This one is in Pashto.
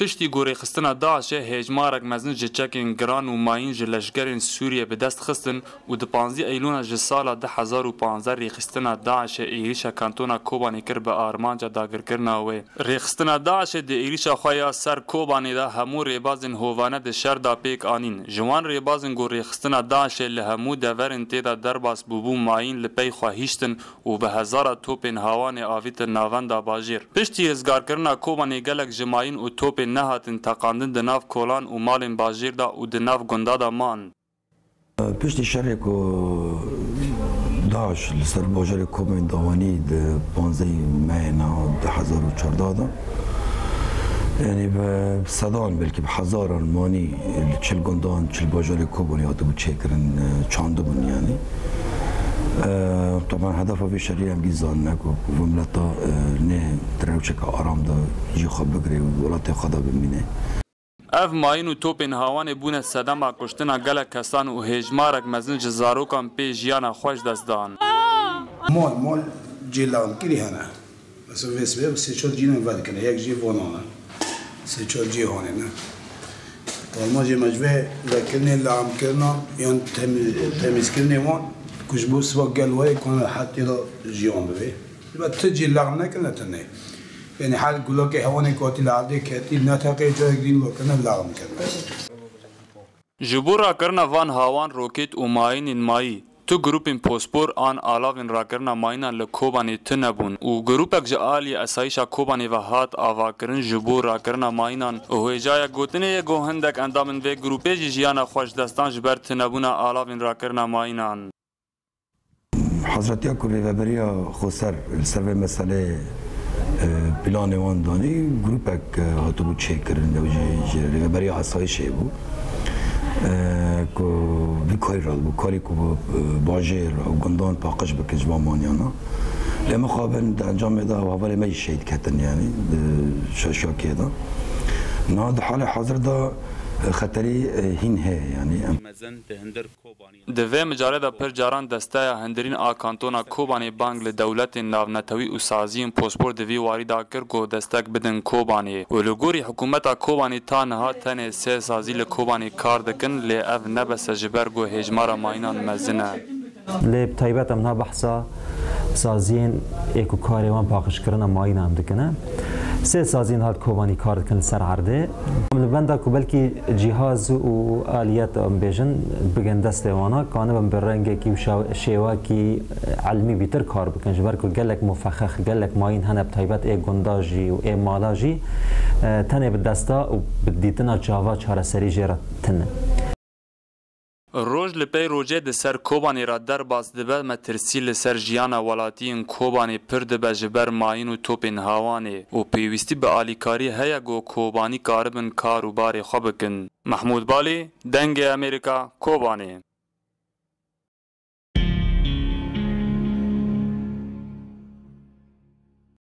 پشتی گوری خستنا داعش هجمارک مزن جچکین گران و ماین جلشگرین سوریه به دست خستن و د 15 ایلون ج سال 2015 ریخستنا داعش ایریشا کانتونا کوبانی کر به آرمانجا داگرکرنا و ریخستنا داعش د ایریشا خویا سر کوبانی دا همو ریبازن هوانه د شر دا پیک آنین جوان ریبازن گور ریخستنا داعش له همو دورن تیدا درباس بوبو ماین لپی خواهیشتن و به هزار توپن هوان آویت ناوندا باجیر پشتی ازگار کرنا کوبانی گلک جماین و توپن نهاتن تقاندن دناف کولان و مالن باجیر دا و دناف گندادا مان پشتی شرک و داعش لسر باجر کوبین داوانی ده 15 مهنا 2014 دا یعنی به صدان بلکه به هزاران مانی چل گندان چل باجر کوبانی هاتو بود چه کرن چانده بون یعنی طبعا هدف في شريعة مجيزان نكو وملتا نه تروشك آرام دا يجي خب بگري ولات خدا بمينه اف ماین و توپن هاوان بونه صدما کشتنا گلک کسان و هجمارک مزن جزاروکان پی جیانا خوش دست دان مال جیلان کلی هنه مثلا وسبه سه چهار جی نود کنه یک جی وانانه سه چهار جی هانه نه ما جی مجبه ذکرنی لعم کرنا یا تمیز کرنی وان کش بو سوا گلوه کنه حتی را جیان ببه بعد تجی لعم نکنه تنه یعنی حال گلا که هوانه کاتی لعده کاتی نتاقی جای گرین وکنه لعم کرده جبورا کرنا وان هاوان روکیت و ماین مایی تو گروپین پوسپور آن آلاوین را کرنا ماینا لکوبانی تنبون و گروپک جالی اسایشا کوبانی و هات آوا کرن جبور را کرنا ماینان و هجای گوتنه گو هندک اندامن و گروپی جیانا خوش دستان جبر تنبونا آلاوین را کرنا ماینان حضرت یاکوب ریوبریا خسر سر مسئله پلان وان دانی گروپک هاتو بود چک کرن و ریوبریا اسایشه بود که بیکاری را بود کاری که باجر و گندان پاکش بکش با مانیانا لما خوابن در انجام میده و اولی می شهید کتن یعنی شاکی دا نه در حال حاضر دا خطری هین هی یعنی دوی مجارده پر جاران دسته هندرین آکانتونا کوبانی بانگ لدولت ناونتوی و سازین پوسپور دوی واریدا کرگو دستک بدن کوبانی و لگوری حکومتا کوبانی تا نها تن سه سازی لکوبانی کار دکن لی اف نبس جبرگو هجمارا ماینان مزنه لی بطیبت امنا بحثا سازین ایکو کاریوان پاکش کرنا ماینان دکنه سه سازین هات کوبانی کار دکن سر عرده لبنده که بلکی جهاز و آلیت بیجن بگن دست وانا کانه بم برنگه کی شیوا کی علمی بیتر کار بکن جبر که گلک مفخخ گلک ماین هنه بطیبت ای گنداجی و ای مالاجی تنه بدستا و بدیتنا جاوا چاره سری جیره تنه روز لپی روجه د سر کوبانی را در باز دبه مترسی لسر جیانا ولاتین کوبانی پر دبه جبر ماین و توپن هاوانه و پیوستی به آلیکاری هیا گو کوبانی کاربن کار و باری خوبکن محمود بالی دنگ امریکا کوبانی